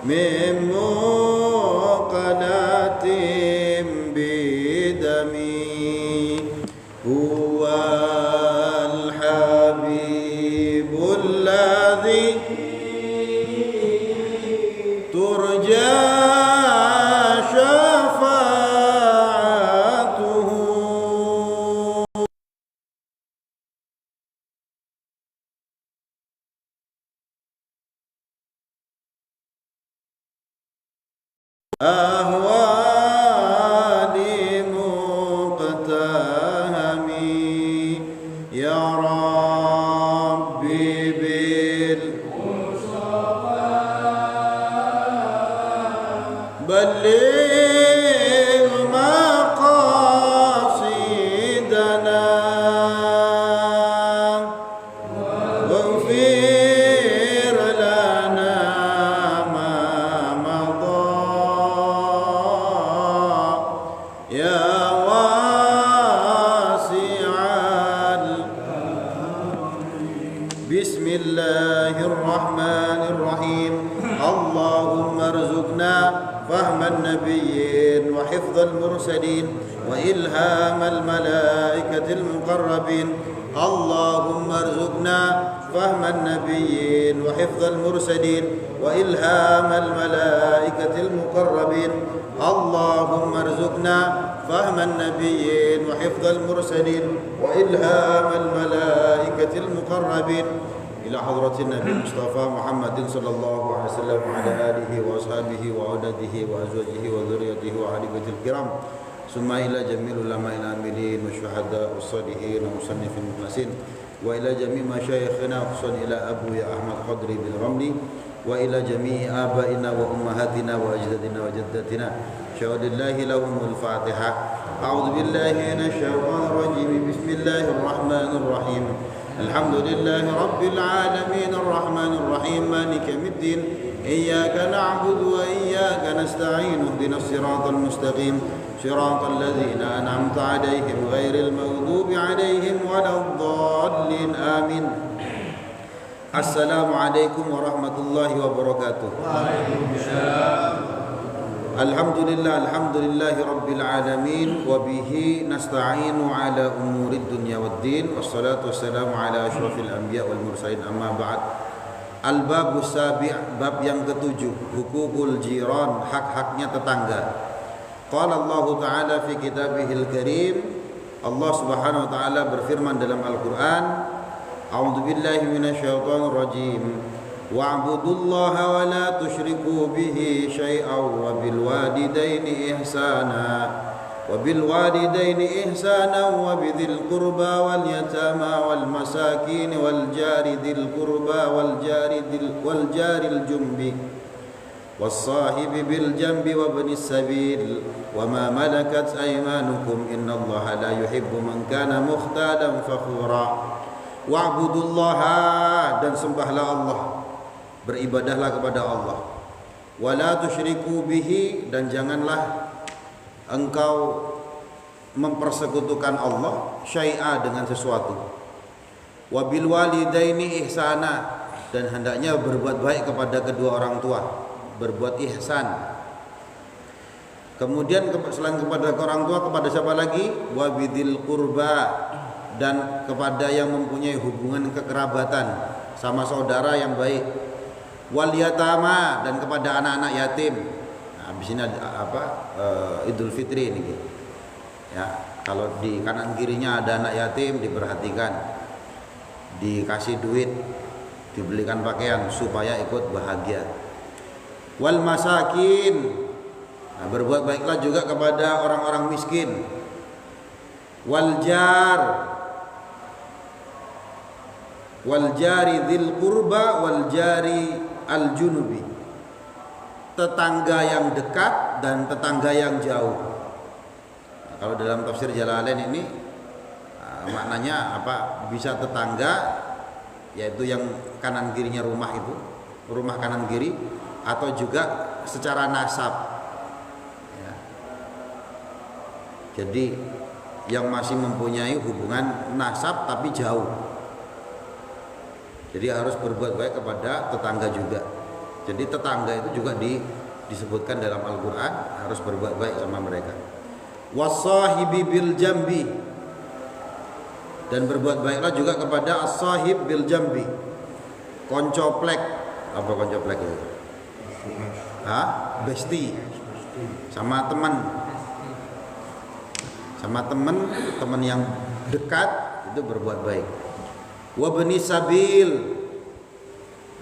من مقلة بدمي هو الحبيب الذي ترجى شفاعته أهوالي مقتهمي يا ربي بلغ مقاصدنا واغفر لنا ما مضى يا واسع بسم الله الرحمن الرحيم اللهم ارزقنا فهم النبيين وحفظ المرسلين وإلهام الملائكة المقربين اللهم ارزقنا فهم النبيين وحفظ المرسلين وإلهام الملائكة المقربين اللهم ارزقنا فهم النبيين وحفظ المرسلين وإلهام الملائكة المقربين إلى حضرة النبي المصطفى محمد صلى الله عليه وسلم وعلى آله وأصحابه وأولاده وأزواجه وذريته وأهل بيته الكرام ثم إلى جميع العلماء العاملين والشهداء والصالحين ومصنف المخلصين وإلى جميع مشايخنا خصوصا إلى أبويا أحمد خضري بالرملي وإلى جميع آبائنا وأمهاتنا وأجدادنا وجداتنا شهد الله لهم الفاتحة أعوذ بالله من الشيطان الرجيم بسم الله الرحمن الرحيم الحمد لله رب العالمين الرحمن الرحيم مالك يوم الدين إياك نعبد وإياك نستعين اهدنا الصراط المستقيم صراط الذين أنعمت عليهم غير المغضوب عليهم ولا الضالين آمين السلام عليكم ورحمة الله وبركاته Alhamdulillahi Rabbil Alamin wa bihi nasta'inu ala umuri dunya waddin wassalatu wassalamu ala ashrafil anbiya wal mursalin amma ba'd. Al-babu sabi' bab yang ketujuh, hukukul jiran, hak-haknya tetangga. Qala Allah Ta'ala fi kitabihil karim, Allah Subhanahu wa taala berfirman dalam Al-Qur'an, A'udzu billahi minasyaitonir rajim. Wa'budullaha wa la tusyriku bihi syai'an wa bil walidaini ihsana wa bidhil qurba wal yatama wal masakin wal jari dhil qurba wal jaril jumbi was sahibi bil jambi wa ibnis sabil wa ma malakat aymanukum innallaha la yuhibbu man kana mukhtalan fakhura. Wa'budullaha, dan sembahlah Allah, beribadahlah kepada Allah. Wala tusyriku bihi, dan janganlah engkau mempersekutukan Allah syai'a, dengan sesuatu. Wa bil walidaini ihsana, dan hendaknya berbuat baik kepada kedua orang tua, berbuat ihsan. Kemudian selain kepada orang tua, kepada siapa lagi? Wa bidhil qurba, dan kepada yang mempunyai hubungan kekerabatan sama saudara yang baik. Wal yatama, dan kepada anak-anak yatim. Nah, habis ini Idul Fitri ini. Ya, kalau di kanan kirinya ada anak yatim, diperhatikan, dikasih duit, dibelikan pakaian supaya ikut bahagia. Wal masakin, nah, berbuat baiklah juga kepada orang-orang miskin. Wal jari dzil qurba wal jari al junubi, tetangga yang dekat dan tetangga yang jauh. Nah, kalau dalam tafsir Jalalain ini maknanya apa? Bisa tetangga, yaitu yang kanan kirinya rumah itu, rumah kanan kiri, atau juga secara nasab. Ya. Jadi yang masih mempunyai hubungan nasab tapi jauh. Jadi harus berbuat baik kepada tetangga juga. Jadi tetangga itu juga disebutkan dalam Al-Quran harus berbuat baik sama mereka. Wasahibi bil jambi, dan berbuat baiklah juga kepada as-sahib bil jambi, koncoplek. Apa koncoplek itu? Besti, sama teman yang dekat itu berbuat baik. Wa bani sabil.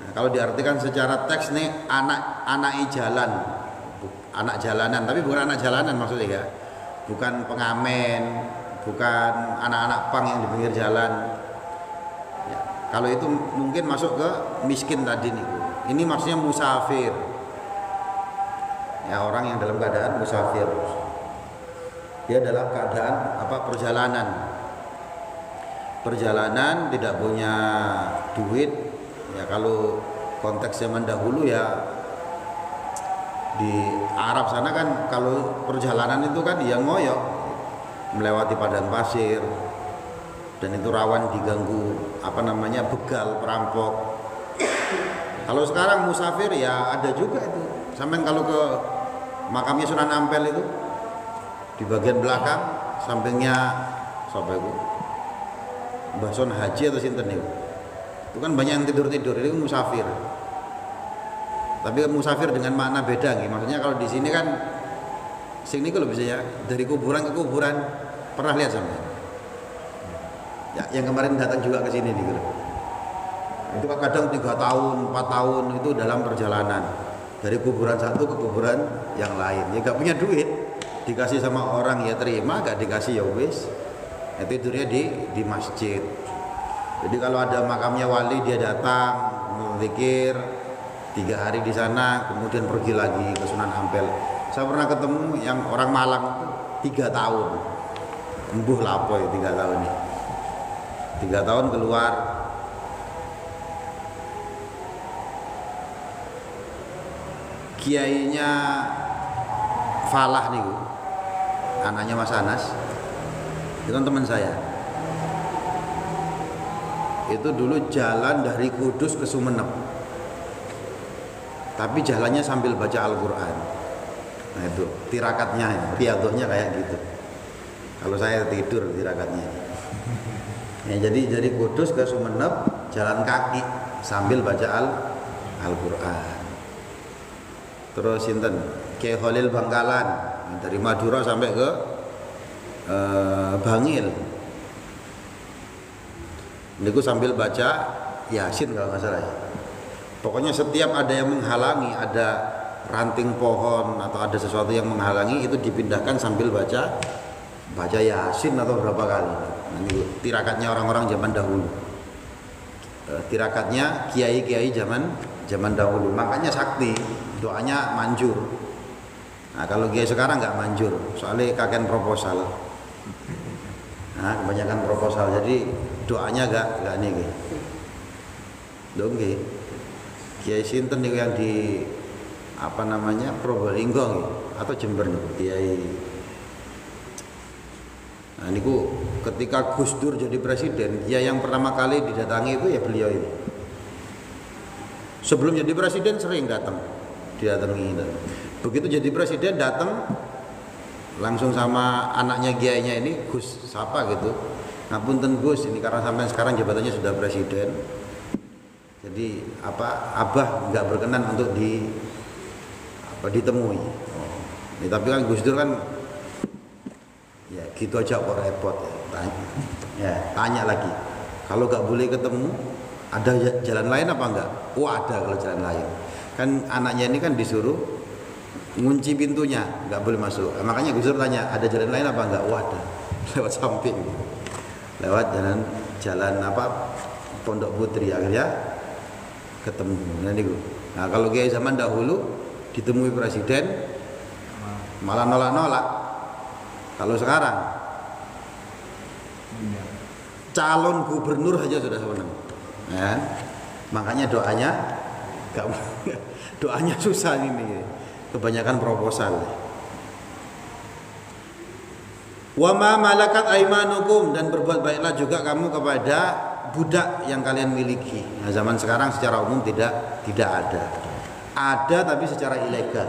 Nah, kalau diartikan secara teks nih anak jalan, anak jalanan, tapi bukan anak jalanan maksudnya ya. Bukan pengamen, bukan anak-anak pang yang di pinggir jalan. Ya, kalau itu mungkin masuk ke miskin tadi nih. Ini maksudnya musafir. Ya, orang yang dalam keadaan musafir. Dia dalam keadaan perjalanan tidak punya duit. Ya, kalau konteks zaman dahulu ya di Arab sana kan kalau perjalanan itu kan dia ngoyok melewati padang pasir, dan itu rawan diganggu begal, perampok. Kalau sekarang musafir ya ada juga itu. Sampai kalau ke makamnya Sunan Ampel itu di bagian belakang sampingnya siapa itu? Mbah Son Haji atau sinten itu kan banyak yang tidur-tidur, itu musafir. Tapi musafir dengan makna beda nih. Maksudnya kalau di sini kan sini kalau bisa ya dari kuburan ke kuburan, pernah lihat sampai? Ya, yang kemarin datang juga ke sini nih. Itu kadang 3 tahun, 4 tahun itu dalam perjalanan dari kuburan satu ke kuburan yang lain. Ya gak punya duit, dikasih sama orang ya terima, gak dikasih ya wis. Ya, tidurnya di masjid. Jadi kalau ada makamnya wali dia datang memikir 3 hari di sana, kemudian pergi lagi ke Sunan Ampel. Saya pernah ketemu yang orang Malang itu 3 tahun. Embuh lapo ya 3 tahun ini. 3 tahun keluar. Kiainya Falah nih, anaknya Mas Anas. Itu kan teman saya. Itu dulu jalan dari Kudus ke Sumeneb. Tapi jalannya sambil baca Al-Quran. Nah itu tirakatnya, riadohnya kayak gitu. Kalau saya tidur tirakatnya. Ya, jadi dari Kudus ke Sumeneb jalan kaki sambil baca Al-Quran. Terus sinten Kiai Khalil Bangkalan dari Madura sampai ke Bangil. Niku sambil baca Yasin kalau nggak salah ya. Pokoknya setiap ada yang menghalangi, ada ranting pohon atau ada sesuatu yang menghalangi, itu dipindahkan sambil baca Yasin atau berapa kali. Nah, ini tirakatnya orang-orang zaman dahulu. Tirakatnya kiai-kiai zaman dahulu. Makanya sakti, doanya manjur. Nah, kalau kiai sekarang nggak manjur, soalnya kakek proposal. Nah, kebanyakan proposal, jadi doanya gak nih. Dong Kiai sinten niku yang di Probolinggo atau Jember niku Kiai. Nah niku ketika Gus Dur jadi presiden, ya yang pertama kali didatangi itu ya beliau ini. Sebelum jadi presiden sering didatangi. Begitu jadi presiden datang langsung sama anaknya kiainya ini, Gus siapa gitu. Ngapunten Gus, ini karena sampai sekarang jabatannya sudah presiden. Jadi Abah nggak berkenan untuk ditemui. Ya, tapi kan Gus Dur kan ya gitu aja kok repot ya. Tanya lagi. Kalau nggak boleh ketemu, ada jalan lain apa enggak? Oh ada kalau jalan lain. Kan anaknya ini kan disuruh ngunci pintunya, nggak boleh masuk. Makanya Gus Dur tanya, ada jalan lain apa enggak? Oh ada. Lewat samping. Lewat jalan Pondok Putri, akhirnya ketemu. Nah kalau kiai zaman dahulu ditemui presiden malah nolak. Kalau sekarang calon gubernur saja sudah senang. Ya. Makanya doanya susah ini. Kebanyakan proposal. Wa ma malakat aimanukum, dan berbuat baiklah juga kamu kepada budak yang kalian miliki. Nah, zaman sekarang secara umum tidak ada. Ada tapi secara ilegal.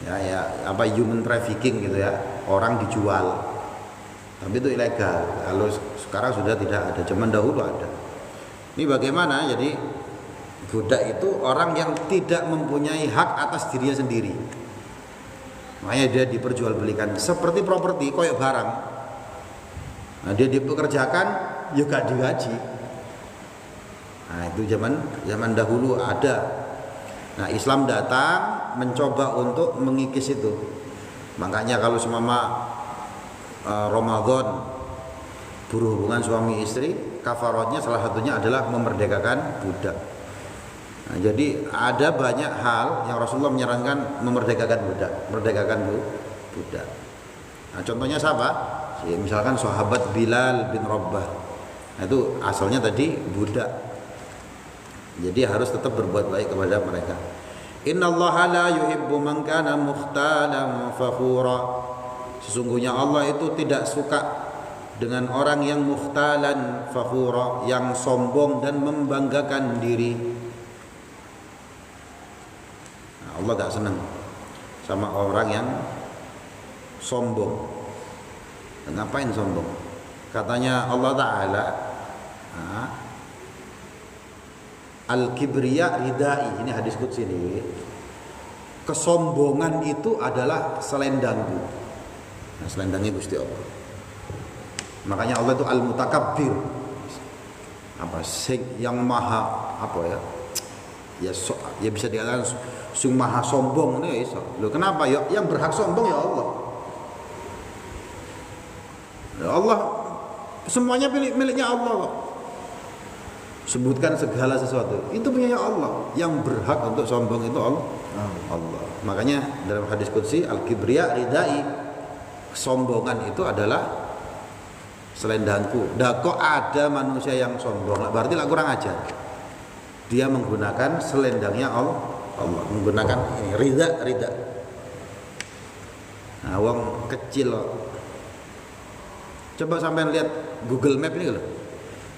Ya apa human trafficking gitu ya, orang dijual. Tapi itu ilegal. Kalau sekarang sudah tidak ada, zaman dahulu ada. Ini bagaimana? Jadi budak itu orang yang tidak mempunyai hak atas dirinya sendiri. Makanya dia diperjualbelikan seperti properti, koyok barang. Nah, dia dipekerjakan juga digaji. Nah, itu zaman dahulu ada. Nah, Islam datang mencoba untuk mengikis itu. Makanya kalau semama Ramadan berhubungan suami istri, kafaratnya salah satunya adalah memerdekakan budak. Nah, jadi ada banyak hal yang Rasulullah menyarankan memerdekakan budak. Nah, contohnya siapa? Ya, misalkan sahabat Bilal bin Rabah. Nah, itu asalnya tadi budak. Jadi harus tetap berbuat baik kepada mereka. Innallaha la yuhibbu man kana mukhtalan fakhura. Sesungguhnya Allah itu tidak suka dengan orang yang mukhtalan fakhura, yang sombong dan membanggakan diri. Nah, Allah gak senang sama orang yang sombong. Ngapain sombong? Katanya Allah Ta'ala, Al-kibriya ridai, ini hadis qudsi ini. Kesombongan itu adalah selendangku. Nah, selendangnya Gusti Allah. Makanya Allah itu al-mutakabbir. Apa yang maha apa ya? Ya bisa dikatakan sing maha sombong ini iso. Loh, kenapa? Ya yang berhak sombong ya Allah. Ya Allah semuanya miliknya Allah. Sebutkan segala sesuatu itu punya Allah. Yang berhak untuk sombong itu Allah. Makanya dalam hadis qudsi al-kibriya ridai, kesombongan itu adalah selendangku. Kok ada manusia yang sombong, berarti lah kurang ajar. Dia menggunakan selendangnya Allah, menggunakan ini rida. Nah, wong kecil loh. Coba sampean lihat Google Map ini loh.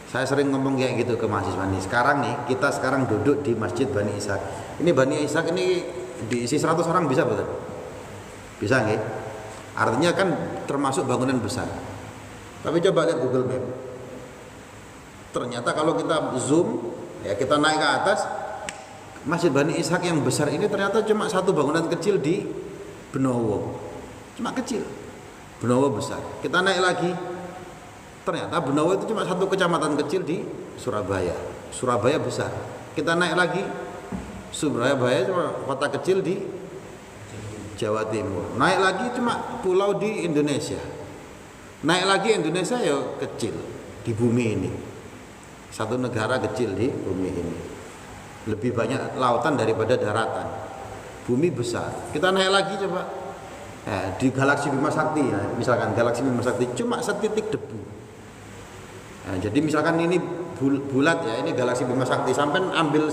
Saya sering ngomong kayak gitu ke mahasiswa nih. Kita sekarang duduk di Masjid Bani Ishaq. Ini Bani Ishaq ini diisi 100 orang bisa betul? Bisa nggih? Artinya kan termasuk bangunan besar. Tapi coba lihat Google Map. Ternyata kalau kita zoom, ya kita naik ke atas, Masjid Bani Ishaq yang besar ini ternyata cuma satu bangunan kecil di Benowo. Cuma kecil. Benowo besar. Kita naik lagi. Ternyata Benowo itu cuma satu kecamatan kecil di Surabaya. Surabaya besar. Kita naik lagi, Surabaya cuma kota kecil di Jawa Timur. Naik lagi cuma pulau di Indonesia. Naik lagi Indonesia ya kecil di bumi ini. Satu negara kecil di bumi ini. Lebih banyak lautan daripada daratan. Bumi besar. Kita naik lagi coba. Di galaksi Bima Sakti ya, misalkan galaksi Bima Sakti cuma setitik debu. Nah, jadi misalkan ini bulat ya, ini galaksi Bima Sakti, sampai ambil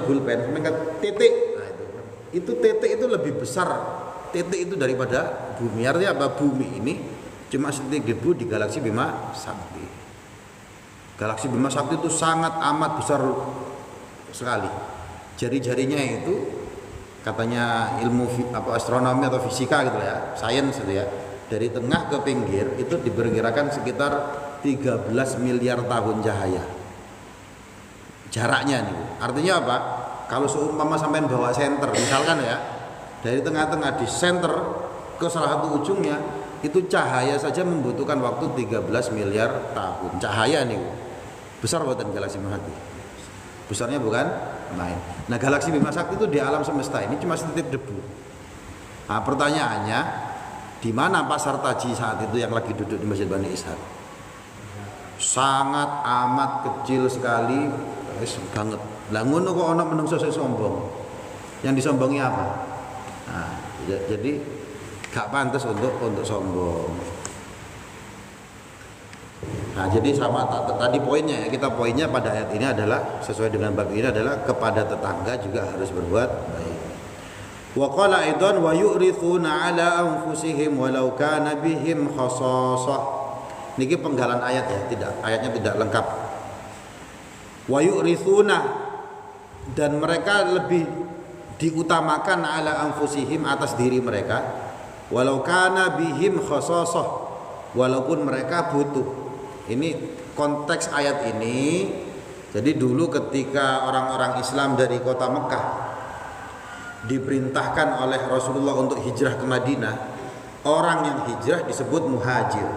bulpen, sampai ke titik. Nah, itu titik itu lebih besar titik itu daripada bumi. Artinya apa? Bumi ini cuma setitik debu di galaksi Bima Sakti. Galaksi Bima Sakti itu sangat amat besar sekali. Jari-jarinya itu katanya ilmu astronomi atau fisika gitu ya, sains gitu ya. Dari tengah ke pinggir itu diperkirakan sekitar 13 miliar tahun cahaya jaraknya nih. Artinya apa? Kalau seumpama sampean bawa senter misalkan ya, dari tengah-tengah di senter ke salah satu ujungnya, itu cahaya saja membutuhkan waktu 13 miliar tahun. Cahaya nih besar buatan galaksi Bima Sakti. Besarnya bukan main. Nah, galaksi Bima Sakti itu di alam semesta ini cuma setitik debu. Nah, pertanyaannya, di mana pasar taji saat itu yang lagi duduk di Masjid Bani Ishaq? Sangat amat kecil sekali, banget. Lah ngono kok ana menungso sing sombong. Yang disombongi apa? Nah, jadi gak pantas untuk sombong. Nah, jadi sama tadi poinnya ya, poinnya pada ayat ini adalah sesuai dengan bab ini adalah kepada tetangga juga harus berbuat baik. Wa qala aidan wa yu'rithuna ala anfusihim walau kana bihim khassasah. Niki penggalan ayat ya, ayatnya tidak lengkap. Wa yu'rithuna, dan mereka lebih diutamakan ala anfusihim atas diri mereka, walau kana bihim khasasah, walaupun mereka butuh. Ini konteks ayat ini. Jadi dulu ketika orang-orang Islam dari kota Mekah diperintahkan oleh Rasulullah untuk hijrah ke Madinah, orang yang hijrah disebut muhajir.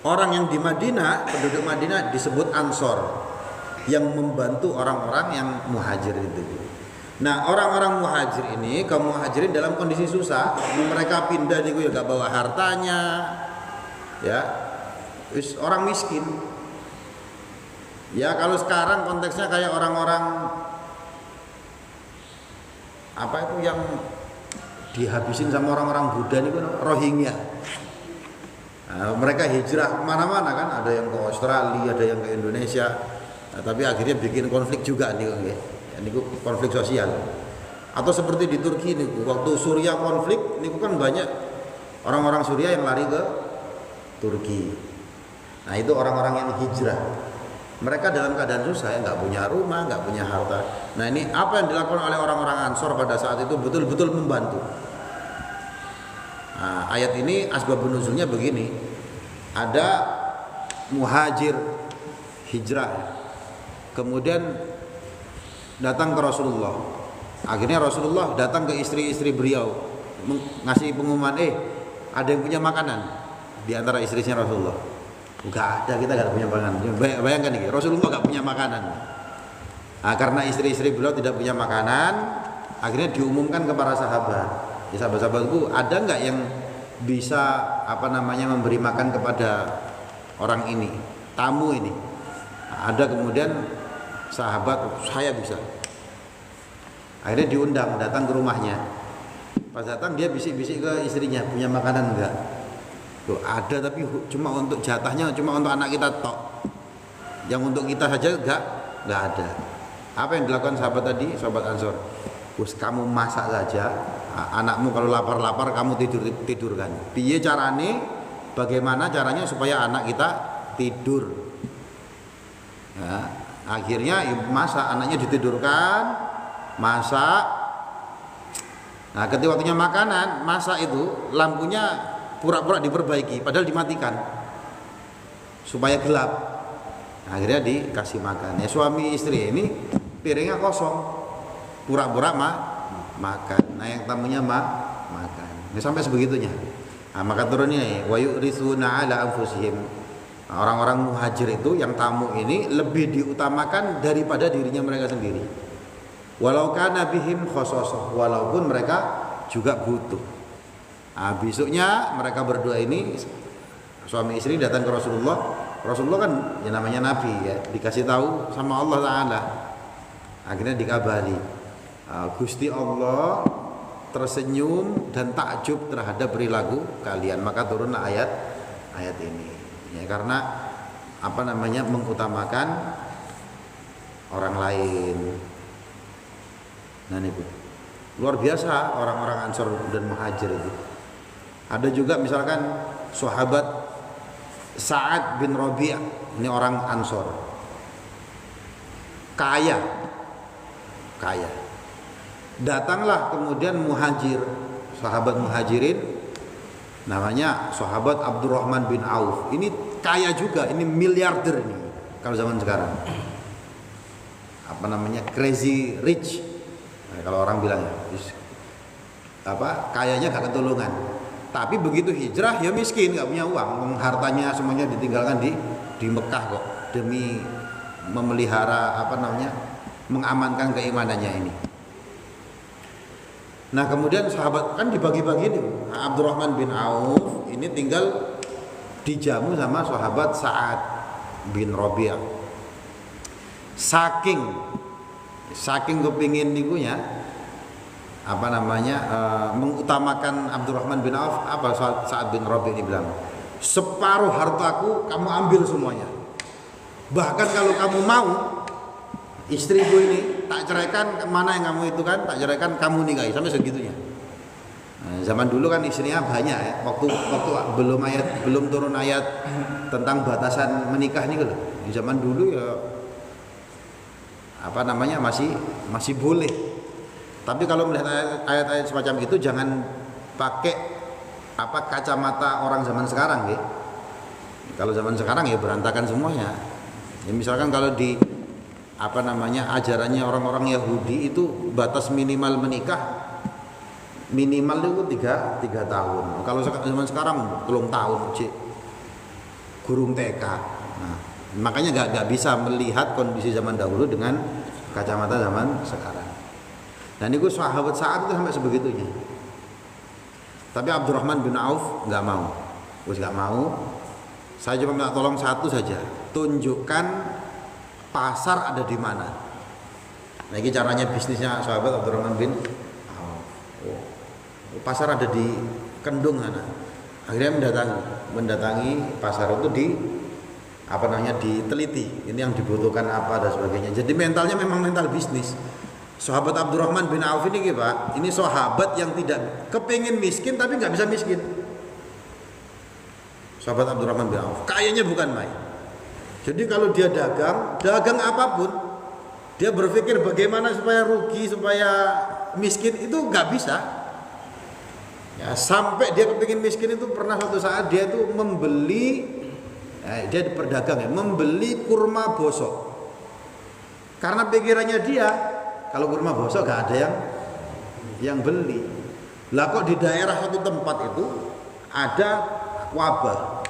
Orang yang di Madinah, penduduk Madinah disebut ansor, yang membantu orang-orang yang muhajir itu. Nah, orang-orang muhajir ini, kaum muhajirin dalam kondisi susah, mereka pindah niku ya gak bawa hartanya, ya, orang miskin. Ya kalau sekarang konteksnya kayak orang-orang apa itu yang dihabisin sama orang-orang Buddha nih, Rohingya. Nah, mereka hijrah mana-mana kan, ada yang ke Australia, ada yang ke Indonesia. Nah, tapi akhirnya bikin konflik juga nih, ini konflik sosial. Atau seperti di Turki nih, waktu Suriah konflik, ini kan banyak orang-orang Suriah yang lari ke Turki. Nah itu orang-orang yang hijrah. Mereka dalam keadaan susah, ya, nggak punya rumah, nggak punya harta. Nah ini apa yang dilakukan oleh orang-orang Ansor pada saat itu betul-betul membantu. Nah, ayat ini asbabun nuzulnya begini. Ada muhajir hijrah, kemudian datang ke Rasulullah. Akhirnya Rasulullah datang ke istri-istri beliau, ngasih pengumuman, ada yang punya makanan di antara istrinya Rasulullah. Enggak ada, kita enggak punya makanan. Bayangkan nih, Rasulullah enggak punya makanan. Nah, karena istri-istri beliau tidak punya makanan, akhirnya diumumkan ke para sahabat. Ya, sahabat-sahabatku, ada enggak yang bisa memberi makan kepada orang ini, tamu ini? Nah, ada, kemudian sahabat, saya bisa. Akhirnya diundang, datang ke rumahnya. Pas datang dia bisik-bisik ke istrinya, punya makanan enggak? Loh, ada, tapi cuma untuk jatahnya, cuma untuk anak kita tok. Yang untuk kita saja enggak ada. Apa yang dilakukan sahabat tadi, sahabat Ansor? Bos, kamu masak saja. Anakmu kalau lapar-lapar kamu tidurkan. Piye carane? Bagaimana caranya supaya anak kita tidur? Ya, akhirnya masak, anaknya ditidurkan, masak. Nah, ketika waktunya makanan, masak itu lampunya pura-pura diperbaiki, padahal dimatikan supaya gelap. Akhirnya dikasih makan. Ya, suami istri ini piringnya kosong, pura-pura makan. Nah, yang tamunya makan. Ini sampai sebegitunya. Nah, maka turunnya wa yu'ritsuna ala anfusihim. Nah, orang-orang muhajir itu yang tamu ini lebih diutamakan daripada dirinya mereka sendiri. Walau kana bihim khasasah, walaupun mereka juga butuh. Nah, besoknya mereka berdua ini suami istri datang ke Rasulullah. Rasulullah kan yang namanya Nabi ya, dikasih tahu sama Allah Ta'ala. Akhirnya dikabari, Gusti Allah tersenyum dan takjub terhadap perilaku kalian. Maka turunlah ayat ini ya, karena mengutamakan orang lain. Nah itu luar biasa orang-orang Ansor dan Muhajir itu. Ada juga misalkan sahabat Sa'ad bin Rabi', ini orang Ansor, kaya. Datanglah kemudian muhajir, sahabat muhajirin, namanya sahabat Abdurrahman bin Auf. Ini kaya juga, ini miliarder ini kalau zaman sekarang. Crazy rich. Nah, kalau orang bilang kayanya gak ketulungan. Tapi begitu hijrah ya miskin, nggak punya uang, hartanya semuanya ditinggalkan di Mekah kok demi memelihara mengamankan keimanannya ini. Nah kemudian sahabat kan dibagi-bagi nih. Abdurrahman bin Auf ini tinggal dijamu sama sahabat Sa'ad bin Rabi'. Saking kepingin nikunya mengutamakan Abdurrahman bin Auf, Sa'ad bin Rabi' ini bilang, separuh hartaku kamu ambil semuanya, bahkan kalau kamu mau istriku ini tak ceraikan, mana yang kamu itu kan tak ceraikan, kamu nikahi, sampai segitunya. Nah, zaman dulu kan istrinya banyak ya, waktu belum turun ayat tentang batasan menikah nih, di zaman dulu ya masih boleh. Tapi kalau melihat ayat-ayat semacam itu jangan pakai kacamata orang zaman sekarang ya. Kalau zaman sekarang ya berantakan semuanya. Ya, misalkan kalau di ajarannya orang-orang Yahudi itu batas minimal menikah minimal itu 3 tahun. Kalau zaman sekarang 3 tahun gurung TK. Nah, makanya nggak bisa melihat kondisi zaman dahulu dengan kacamata zaman sekarang. Dan itu sahabat Sa'ad itu sampai sebegitunya. Tapi Abdurrahman bin Auf nggak mau. Nggak mau. Saya cuma minta tolong satu saja. Tunjukkan pasar ada di mana. Nah ini caranya bisnisnya sahabat Abdurrahman bin Auf. Pasar ada di Kendung sana. Akhirnya mendatangi pasar itu diteliti. Ini yang dibutuhkan apa dan sebagainya. Jadi mentalnya memang mental bisnis. Sahabat Abdurrahman bin Auf ini Pak, ini sahabat yang tidak kepingin miskin tapi nggak bisa miskin. Sahabat Abdurrahman bin Auf, kayaknya bukan main. Jadi kalau dia dagang apapun, dia berpikir bagaimana supaya rugi, supaya miskin itu nggak bisa. Ya, sampai dia kepingin miskin itu pernah suatu saat dia itu membeli kurma bosok. Karena pikirannya dia kalau kurma bosok gak ada yang beli. Lah kok di daerah satu tempat itu ada wabah.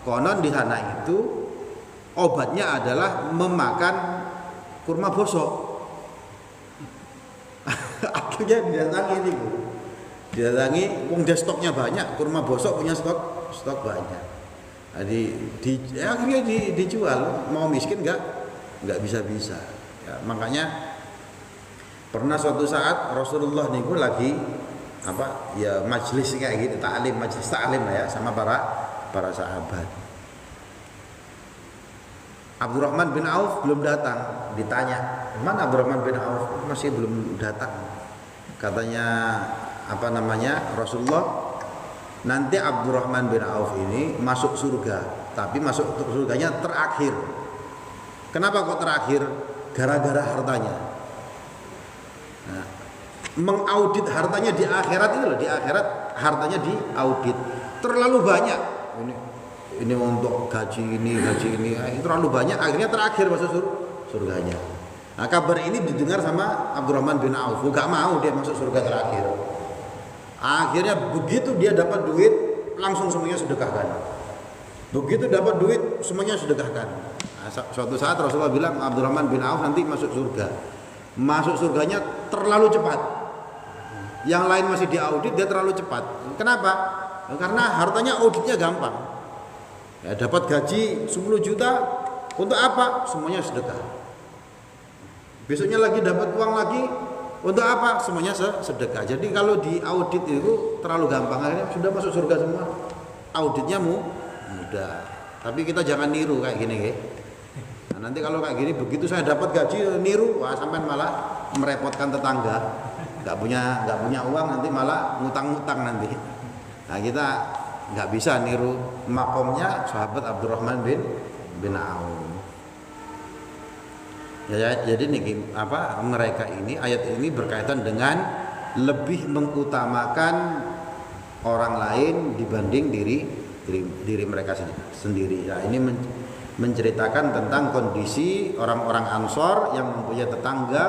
Konon di sana itu obatnya adalah memakan kurma bosok. Akhirnya didatangi, wong dia stoknya banyak, kurma bosok punya stok banyak. Jadi akhirnya dijual. Mau miskin nggak bisa. Ya, makanya pernah suatu saat Rasulullah niku lagi majelis kayak gitu, majelis ta'lim ya sama para sahabat. Abdurrahman bin Auf belum datang, ditanya, "Mana Abdurrahman bin Auf?" Masih belum datang. Katanya Rasulullah, nanti Abdurrahman bin Auf ini masuk surga, tapi masuk surganya terakhir. Kenapa kok terakhir? Gara-gara hartanya. Nah, mengaudit hartanya di akhirat itu loh, di akhirat hartanya diaudit terlalu banyak. Ini untuk gaji ini terlalu banyak, akhirnya terakhir masuk surganya. Nah, kabar ini didengar sama Abdurrahman bin Auf, gak mau dia masuk surga terakhir. Akhirnya begitu dia dapat duit langsung semuanya sedekahkan. Begitu dapat duit semuanya sedekahkan. Nah, suatu saat Rasulullah bilang Abdurrahman bin Auf nanti masuk surga. Masuk surganya terlalu cepat. Yang lain masih diaudit, dia terlalu cepat. Kenapa? Karena hartanya auditnya gampang. Ya, dapat gaji 10 juta untuk apa? Semuanya sedekah. Besoknya lagi dapat uang lagi untuk apa? Semuanya sedekah. Jadi kalau diaudit itu terlalu gampang, akhirnya sudah masuk surga semua. Auditnya mudah. Tapi kita jangan niru kayak gini, ya. Nanti kalau kayak gini, begitu saya dapat gaji niru, sampai malah merepotkan tetangga, nggak punya uang, nanti malah ngutang-ngutang nanti. Nah kita nggak bisa niru makomnya sahabat Abdurrahman bin Auf. Ya, jadi nih mereka ini, ayat ini berkaitan dengan lebih mengutamakan orang lain dibanding diri mereka sendiri. Ya, ini menceritakan tentang kondisi orang-orang Ansor yang mempunyai tetangga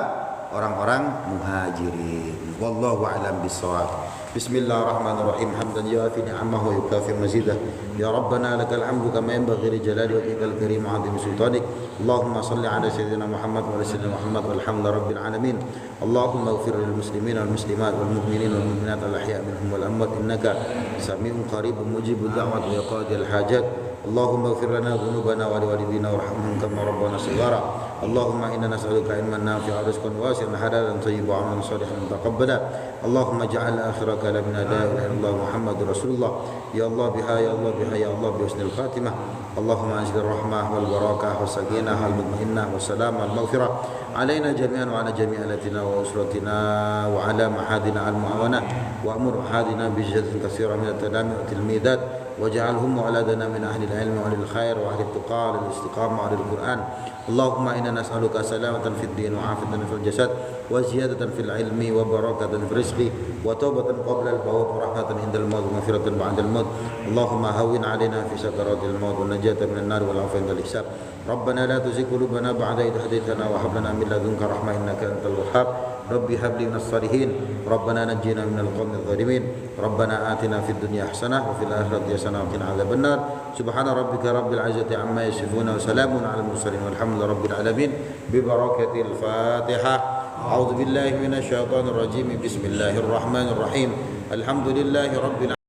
orang-orang Muhajirin. Wallahu a'lam bissawab. Bismillahirrahmanirrahim. Hamdan yuafi ni'amahu wa yukafi mazidah. Ya Rabbana lakal hamdu kama yanbaghi li jalali wajhikal karim wa 'azimi sultanik. Allahumma salli ala sayyidina Muhammad wa ala sayyidina Muhammad walhamdulillahi rabbil alamin. Allahumma ighfir lil muslimin wal muslimat wal mu'minin wal mu'minat al ahya' minhum wal amwat innaka sami'un qaribun mujibud da'wat wa qadil hajat. اللهم اغفر لنا ذنوبنا ولوالدينا وارحمهم كما ربنا صغارا اللهم انا نسالك علما نافعا ورزقا واسعا حلالا طيبا وعملا صالحا متقبلا اللهم اجعل اخر كلامنا لا اله الا الله محمد رسول الله يا الله بها يا الله بها يا الله بحسن الخاتمه اللهم انزل الرحمه والبركه والسكينه المطمئنه والسلام والمغفره علينا جميعا وعلى جميع اهلنا واسرتنا وعلى معادنا المعاونه وامر احادنا بجزء كثيرا من التلاميذ والتلميذات واجعلهم ولدنا من أهل العلم وأهل الخير وأهل التقى وأهل الاستقامة وأهل القرآن. اللهم إنا نسألك سلامة في الدين وعافية في الجسد وزيادة في العلم وبركة في الرزق وتوبة قبل الموت ورحمة عند الموت ومغفرة بعد الموت. اللهم هون علينا في سكرات الموت والنجاة من النار والعفو عند الحساب. ربنا لا تزغ قلوبنا بعد إذ هديتنا وهب لنا من لدنك رحمة إنك أنت الوهاب. ربي هب لي من الصالحين. ربنا نجنا من القوم الظالمين. ربنا آتنا في الدنيا حسنة وفي الآخرة حسنة وقنا عذاب النار. سبحان ربك رب العزة عما يصفون وسلام على المرسلين والحمد لله رب العالمين ببركة الفاتحة. أعوذ بالله من الشيطان الرجيم. بسم الله الرحمن الرحيم. الحمد لله رب العالمين.